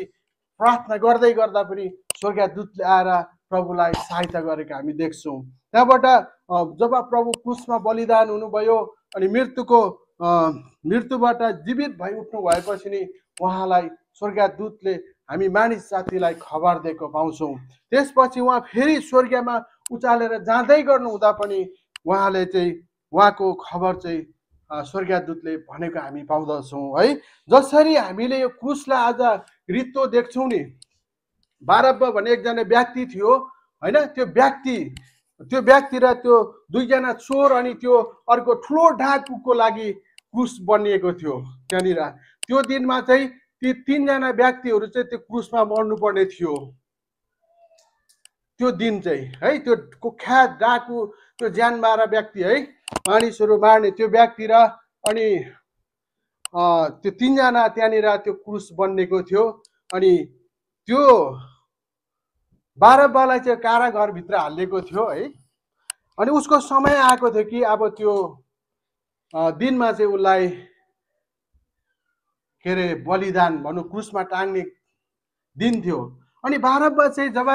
प्रार्थना गर्दै गर्दा पनि स्वर्गदूतले आएर प्रभुलाई सहायता गरेको हामी देख्छौँ। त्यहाँबाट जब प्रभु क्रुसमा बलिदान हुनुभयो अनि मृत्युबाट जीवित भई उठ्नु भएपछि नि उहाँलाई स्वर्गदूतले हामी मानिस जातिलाई खबर दिएको पाउँछौँ। त्यसपछि उहाँ फेरि स्वर्गमा उचालेर जाँदै गर्नु हुँदा पनि उहाँले चाहिँ उहाँको खबर चाहिँ स्वर्गदूतले भनेको हामी पाउँदछौँ है। जसरी हामीले यो क्रुसलाई आज रित्तो देख्छौँ नि, बारब्बा भन्ने एकजना व्यक्ति थियो होइन, त्यो व्यक्ति र त्यो दुईजना चोर अनि त्यो अर्को ठुलो डाकुको लागि क्रुस बनिएको थियो। त्यहाँनिर त्यो दिनमा चाहिँ ती 3 जना व्यक्तिहरू चाहिँ त्यो क्रुसमा मर्नुपर्ने थियो। त्यो दिन चाहिँ है, त्यो कुख्यात डाकु, त्यो ज्यान मारा व्यक्ति है, मानिसहरू मार्ने त्यो व्यक्ति र अनि त्यो 3 जना त्यहाँनिर त्यो क्रुस बनिएको थियो। अनि त्यो बारब्बालाई चाहिँ कारागारभित्र हालिएको थियो है। अनि उसको समय आएको थियो कि अब त्यो दिनमा चाहिँ उसलाई के अरे बलिदान भनौँ क्रुसमा टाङ्ने दिन थियो। अनि बारब्बा चाहिँ जब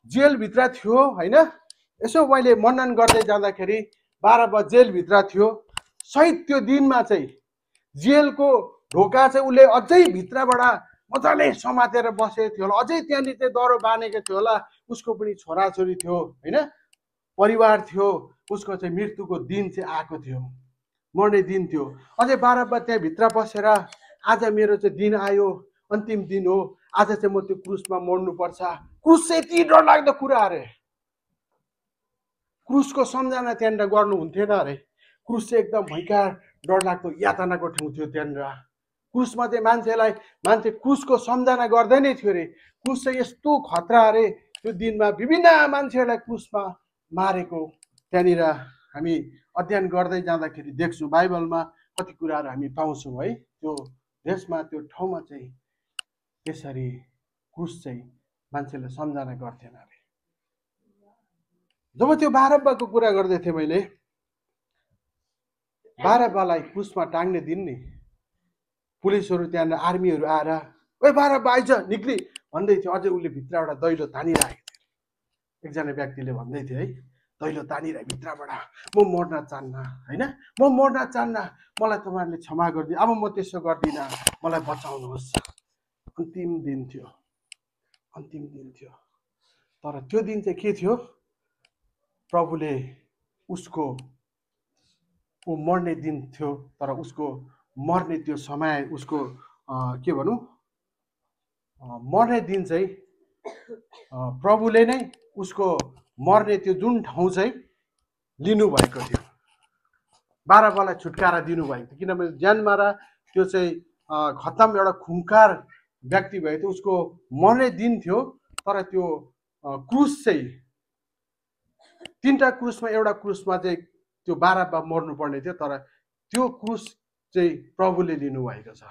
जेलभित्र थियो होइन, यसो मैले मनन गर्दै जाँदाखेरि बारब्बा जेलभित्र थियो। सहित त्यो दिनमा चाहिँ जेलको ढोका चाहिँ उसले अझै भित्रबाट मजाले समातेर बसेको थियो होला, अझै त्यहाँनिर चाहिँ दरो बाँधेको थियो होला। उसको पनि छोराछोरी थियो होइन, परिवार थियो। उसको चाहिँ मृत्युको दिन चाहिँ आएको थियो, मर्ने दिन थियो। अझै बारब्बा त्यहाँभित्र बसेर आज मेरो चाहिँ दिन आयो, अन्तिम दिन हो, आज चाहिँ म त्यो क्रुसमा मर्नुपर्छ। क्रुस चाहिँ यति डरलाग्दो कुरा अरे, क्रुसको सम्झना त्यहाँनिर गर्नु हुन्थेन अरे। क्रुस चाहिँ एकदम भयङ्कर डरलाग्दो यातनाको ठाउँ थियो त्यहाँनिर। क्रुसमा चाहिँ मान्छे क्रुसको सम्झना गर्दै नै थियो अरे। क्रुस चाहिँ यस्तो खतरा अरे, त्यो दिनमा विभिन्न मान्छेहरूलाई क्रुसमा मारेको त्यहाँनिर हामी अध्ययन गर्दै जाँदाखेरि देख्छौँ। बाइबलमा कति कुराहरू हामी पाउँछौँ है। त्यो देशमा त्यो ठाउँमा चाहिँ त्यसरी क्रुस चाहिँ मान्छेले सम्झना गर्थेन अरे। जब त्यो बारब्बाको कुरा गर्दै थिएँ मैले, बारब्बालाई क्रुसमा टाङ्ने दिन नि पुलिसहरू त्यहाँनिर आर्मीहरू आएर ओए बारब्बा आइज निक्ली भन्दै थियो। अझै उसले भित्र एउटा दैलो तानिरहेको थियो। एकजना व्यक्तिले भन्दै थियो है, दैलो तानिरहे भित्रबाट म मर्न चाहन्न होइन, म मर्न चाहन्न, मलाई तपाईँहरूले क्षमा गरिदिनु, अब म त्यसो गर्दिनँ, मलाई बचाउनुहोस्। अन्तिम दिन थियो, अन्तिम दिन थियो। तर त्यो दिन चाहिँ के थियो? प्रभुले उसको ऊ मर्ने दिन थियो, तर उसको मर्ने त्यो समय, उसको के भनौँ, मर्ने दिन चाहिँ प्रभुले नै उसको मर्ने त्यो जुन ठाउँ चाहिँ लिनुभएको थियो। बारब्बालाई छुटकारा दिनुभएको थियो, किनभने ज्यानमारा त्यो चाहिँ खत्तम एउटा खुङ्खार व्यक्ति भएको थियो। उसको मर्ने दिन थियो, तर त्यो क्रुस चाहिँ तीनटा क्रुसमा एउटा क्रुसमा चाहिँ त्यो बारब्बा मर्नुपर्ने थियो, तर त्यो क्रुस चाहिँ प्रभुले लिनुभएको छ।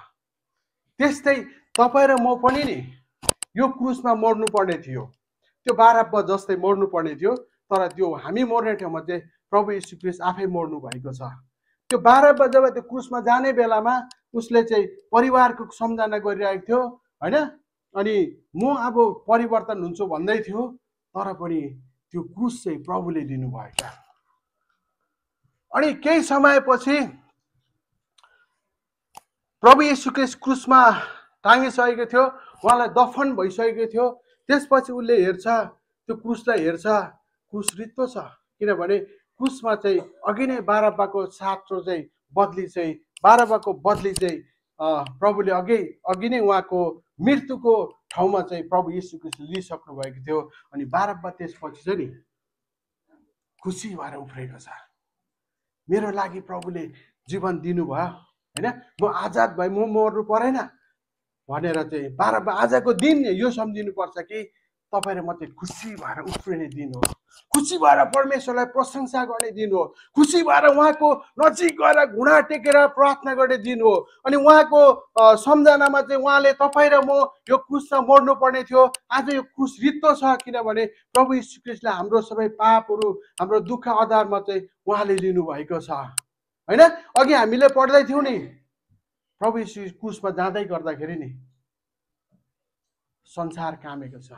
त्यस्तै तपाईँ र म पनि नि यो क्रुसमा मर्नुपर्ने थियो। त्यो बारब्बा जस्तै मर्नुपर्ने थियो, तर त्यो हामी मर्ने ठाउँमा चाहिँ प्रभु यीशु ख्रीष्ट आफै मर्नु भएको छ। त्यो बारब्बा जब त्यो क्रुसमा जाने बेलामा उसले चाहिँ परिवारको सम्झना गरिरहेको थियो होइन, अनि म अब परिवर्तन हुन्छु भन्दै थियो, तर पनि त्यो क्रुस चाहिँ प्रभुले लिनुभएको। अनि केही समयपछि प्रभु यीशु ख्रीष्ट क्रुसमा टाँगिसकेको थियो, उहाँलाई दफन भइसकेको थियो। त्यसपछि उसले हेर्छ, त्यो क्रुसलाई हेर्छ, क्रुस रित्तो छ, किनभने क्रुसमा चाहिँ अघि नै बारब्बाको साथको चाहिँ बदली चाहिँ बारब्बाको बदली चाहिँ प्रभुले अघि नै उहाँको मृत्युको ठाउँमा चाहिँ प्रभु यीशु ख्रीष्टले लिइसक्नु भएको थियो। अनि बारब्बा त्यसपछि चाहिँ नि खुसी भएर उफ्रेको छ, मेरो लागि प्रभुले जीवन दिनुभयो होइन, म आजाद भए, म मर्नु परेन भनेर चाहिँ बारब्बा आजको दिन यो सम्झिनुपर्छ कि तपाईँ र म चाहिँ खुसी भएर उफ्रिने दिन हो, खुसी भएर परमेश्वरलाई प्रशंसा गर्ने दिन हो, खुसी भएर उहाँको नजिक गएर घुँडा टेकेर प्रार्थना गर्ने दिन हो। अनि उहाँको सम्झनामा चाहिँ उहाँले तपाईँ र म यो क्रुसमा मर्नुपर्ने थियो, आज यो क्रुस रित्तो छ, किनभने प्रभु यीशु ख्रीष्टले हाम्रो सबै पापहरू, हाम्रो दुःख आधारमा चाहिँ उहाँले लिनुभएको छ होइन। अघि हामीले पढ्दै थियौँ नि, प्रभु यीशु क्रुसमा जाँदै गर्दाखेरि नि संसार कामेको छ,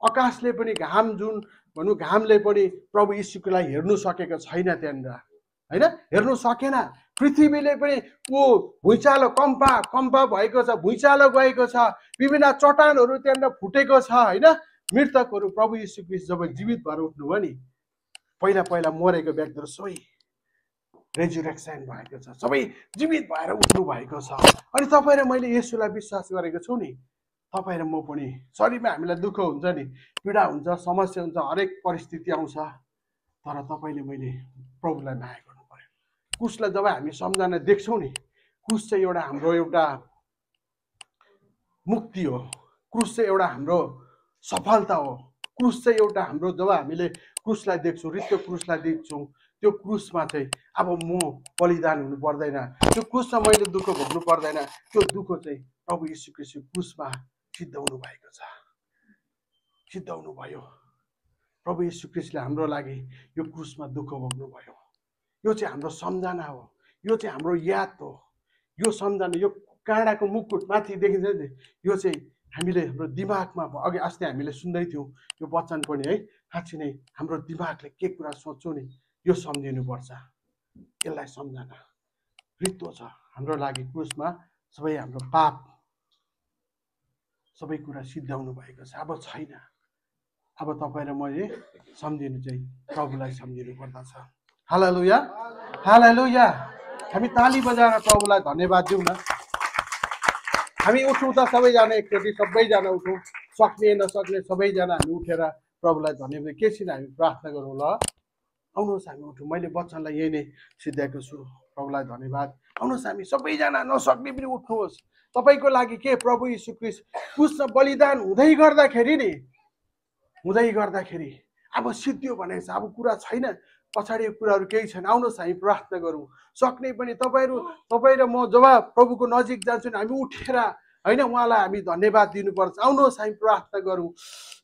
आकाशले पनि घाम जुन भनौँ घामले पनि प्रभु यीशुलाई हेर्नु सकेको छैन त्यहाँनिर होइन, हेर्नु सकेन। पृथ्वीले पनि ऊ भुइँचालो कम्पा भएको छ, भुइँचालो गएको छ, विभिन्न चट्टानहरू त्यहाँनिर फुटेको छ होइन। मृतकहरू प्रभु यीशु ख्रीष्ट जब जीवित भएर उठ्नुभयो नि, पहिला पहिला मरेको व्यक्तिहरू सबै रेजुरेक्सन भएको छ, सबै जीवित भएर उठ्नु भएको छ। अनि तपाईँ र मैले येशूलाई विश्वास गरेको छु नि, तपाईँ र म पनि शरीरमा हामीलाई दुःख हुन्छ नि, पीडा हुन्छ, समस्या हुन्छ, हरेक परिस्थिति आउँछ, तर तपाईँले मैले प्रभुलाई माया गर्नु पर्यो। क्रुसलाई जब हामी सम्झना देख्छौँ नि, क्रुस चाहिँ एउटा हाम्रो एउटा मुक्ति हो, क्रुस चाहिँ एउटा हाम्रो सफलता हो, क्रुस चाहिँ एउटा हाम्रो जब हामीले क्रुसलाई देख्छौँ, रित्तो क्रुसलाई देख्छौँ, त्यो क्रुसमा चाहिँ अब म बलिदान हुनु पर्दैन, त्यो क्रुसमा मैले दुःख भोग्नु पर्दैन, त्यो दुःख चाहिँ प्रभु यीशु ख्रीष्ट क्रुसमा सिद्धाउनु भएको छ, सिद्धाउनु भयो। प्रभु यीशु ख्रीष्टले हाम्रो लागि यो क्रुसमा दुःख भोग्नु भयो। यो चाहिँ हाम्रो सम्झना हो, यो चाहिँ हाम्रो याद हो। यो सम्झना, यो काँडाको मुकुट माथि देखिन्छ नि, यो चाहिँ हामीले हाम्रो दिमागमा अघि अस्ति हामीले सुन्दै थियौँ यो वचन पनि है, साँच्चै नै हाम्रो दिमागले के कुरा सोच्छौँ नि यो सम्झिनुपर्छ, यसलाई सम्झना रित्तो छ हाम्रो लागि। क्रुसमा सबै हाम्रो पाप सबै कुरा सिद्धाउनु भएको छ, अब छैन। अब तपाईँ र मैले सम्झिनु चाहिँ प्रभुलाई सम्झिनु पर्दछ। हालेलुया, हालेलुया। हामी ताली बजाएर प्रभुलाई धन्यवाद दिउँ न। हामी उठौँ त सबैजना, एकचोटि सबैजना उठौँ, सक्ने नसक्ने सबैजना हामी उठेर प्रभुलाई धन्यवाद केसिन हामी प्रार्थना गरौँ ल। आउनुहोस् हामी उठौँ, मैले वचनलाई यही नै सिद्ध्याएको छु, प्रभुलाई धन्यवाद। आउनुहोस् हामी सबैजना, नसक्ने पनि उठ्नुहोस्। तपाईँको लागि के प्रभु यीशु ख्रीष्ट क्रुसमा बलिदान हुँदै गर्दाखेरि नि हुँदै गर्दाखेरि अब सिद्धियो भनेको छ, अब कुरा छैन, पछाडिको कुराहरू केही छैन, आउनुहोस् हामी प्रार्थना गरौँ। सक्ने पनि तपाईँ र म जब प्रभुको नजिक जान्छौँ हामी उठेर होइन उहाँलाई हामी धन्यवाद दिनुपर्छ। आउनुहोस् हामी प्रार्थना गरौँ।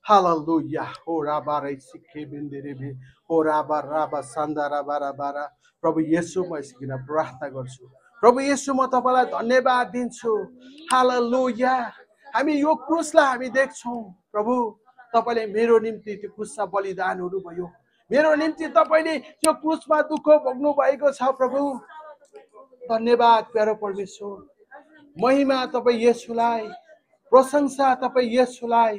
हालेलुया। हो राबा रै सिखे बिन्देरे भे हो राबा राबा सान्दा राबा राबा रा। प्रभु येशू म यसकिन प्रार्थना गर्छु। प्रभु येशू म तपाईँलाई धन्यवाद दिन्छु। हालेलुया। हामी यो क्रुसलाई हामी देख्छौँ प्रभु, तपाईँले मेरो निम्ति त्यो क्रुसमा बलिदान हुनुभयो, मेरो निम्ति तपाईँले त्यो क्रुसमा दुःख भोग्नु भएको छ प्रभु। धन्यवाद प्यारो परमेश्वर, महिमा तपाईँ येशूलाई, प्रशंसा तपाईँ येशूलाई,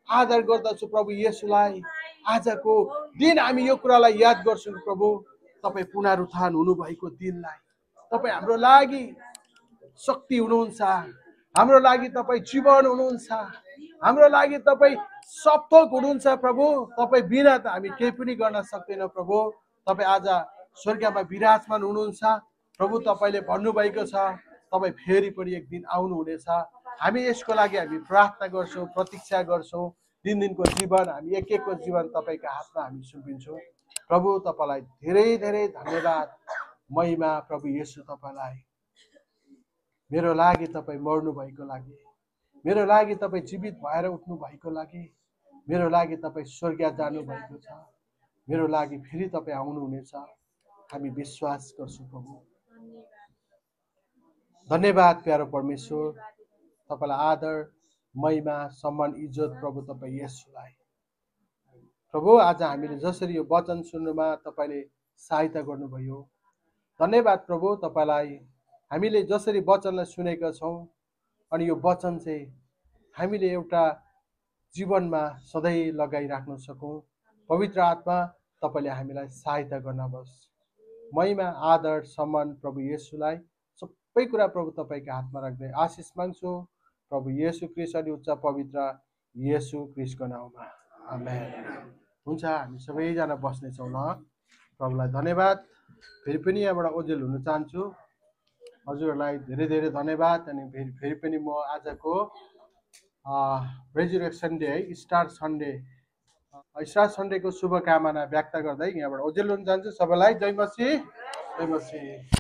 आदर गर्दछु प्रभु येशूलाई। आजको दिन हामी यो कुरालाई याद गर्छौँ प्रभु, तपाईँ पुनरुत्थान हुनुभएको दिनलाई। तपाईँ हाम्रो लागि शक्ति हुनुहुन्छ, हाम्रो लागि तपाईँ जीवन हुनुहुन्छ, हाम्रो लागि तपाईँ सबथोक हुनुहुन्छ प्रभु। तपाईँ बिना त हामी केही पनि गर्न सक्दैनौँ प्रभु। तपाईँ आज स्वर्गमा विराजमान हुनुहुन्छ प्रभु। तपाईँले भन्नुभएको छ तपाईँ फेरि पनि एक दिन आउनुहुनेछ। हामी यसको लागि हामी प्रार्थना गर्छौँ, प्रतीक्षा गर्छौँ। दिनको जीवन हामी एक एकको जीवन तपाईँको हातमा हामी सुम्पिन्छौँ प्रभु। तपाईँलाई धेरै धेरै धन्यवाद, महिमा प्रभु येशू तपाईँलाई। मेरो लागि तपाईँ मर्नु भएको लागि, मेरो लागि तपाईँ जीवित भएर उठ्नु भएको लागि, मेरो लागि तपाईँ स्वर्ग जानुभएको छ, मेरो लागि फेरि तपाईँ आउनुहुनेछ, हामी विश्वास गर्छौँ प्रभु। धन्यवाद प्यारो परमेश्वर, तपाईँलाई आदर महिमा सम्मान इज्जत प्रभु तपाईँ येशूलाई। प्रभु आज हामीले जसरी यो वचन सुन्नुमा तपाईँले सहायता गर्नुभयो, धन्यवाद प्रभु तपाईँलाई। हामीले जसरी वचनलाई सुनेका छौँ अनि यो वचन चाहिँ हामीले एउटा जीवनमा सधैँ लगाइराख्न सकौँ। पवित्र आत्मा तपाईँले हामीलाई सहायता गर्नुहोस्। महिमा आदर सम्मान प्रभु येशूलाई, सबै कुरा प्रभु तपाईँको हातमा राख्दै आशिष माग्छु प्रभु येशू ख्रीष्ट अनि उच्च पवित्र येशू ख्रीष्टको नाउँमा, आमेन। हुन्छ, हामी सबैजना बस्नेछौँ ल। प्रभुलाई धन्यवाद। फेरि पनि यहाँबाट ओजेल हुन चाहन्छु। हजुरहरूलाई धेरै धेरै धन्यवाद। अनि फेरि पनि म आजको रेजुरेक्सन डे है, स्टार सन्डेको शुभकामना व्यक्त गर्दै यहाँबाट ओजेल हुन चाहन्छु। सबैलाई जय मसीह, जय मसीह।